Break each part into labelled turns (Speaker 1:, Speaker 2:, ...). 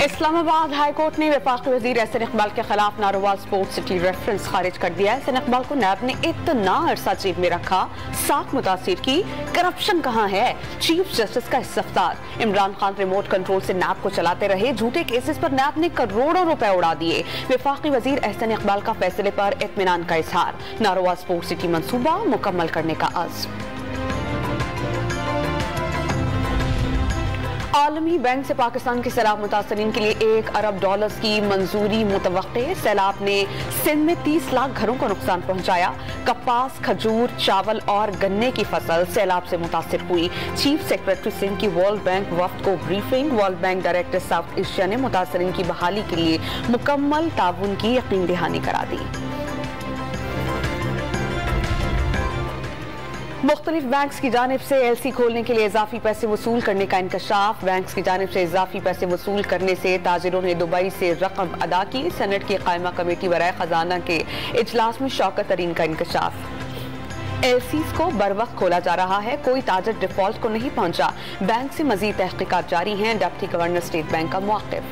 Speaker 1: Islamabad high court ने वफाकी वजीर एहसन इकबाल के खिलाफ नारोवाल स्पोर्ट्स सिटी रेफरेंस खारिज कर दिया है। एहसन इकबाल को नैब ने इतना अरसा जेब में रखा, साख मुतासिर की। करप्शन कहाँ है? चीफ जस्टिस का इस्तफसार। इमरान खान रिमोट कंट्रोल से नैब को चलाते रहे। झूठे केसेस पर नैब ने करोड़ों रुपए उड़ा दिए। वफाकी वजीर एहसन इकबाल का फैसले पर इत्मीनान का इजहार। नारोवाल स्पोर्ट्स सिटी मंसूबा मुकम्मल करने का अज़्म। आलमी बैंक से पाकिस्तान के सैलाब मुतासरीन के लिए $1 अरब की मंजूरी मुतवक्के। सैलाब ने सिंध में 30 लाख घरों को नुकसान पहुंचाया। कपास, खजूर, चावल और गन्ने की फसल सैलाब से मुतासिर हुई। चीफ सेक्रेटरी सिंध की वर्ल्ड बैंक वफ्द को briefing. World bank director south Asia ने मुतासरीन की बहाली के लिए मुकम्मल ताउन की यकीन दहानी करा दी। मुख्तलिफ बैंक्स की जानिब से LC खोलने के लिए इजाफी पैसे वसूल करने का इंकशाफ। बैंक्स की जानिब से इजाफी पैसे वसूल करने से ताजिरों ने दुबई से रकम अदा की। सेनेट की कायमा कमेटी बराए खजाना के इजलास में शौकत तरीन का इंकशाफ। LCs को बर वक्त खोला जा रहा है, कोई ताजिर डिफॉल्ट को नहीं पहुंचा। बैंक से मजीद तहकीकात जारी हैं। डिप्टी गवर्नर स्टेट बैंक का मौक़िफ़।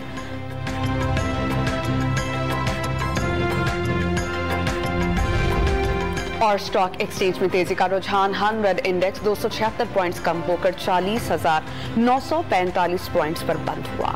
Speaker 1: और स्टॉक एक्सचेंज में तेजी का रुझान। 100 इंडेक्स 276 पॉइंट्स कम होकर 40,945 पॉइंट्स पर बंद हुआ।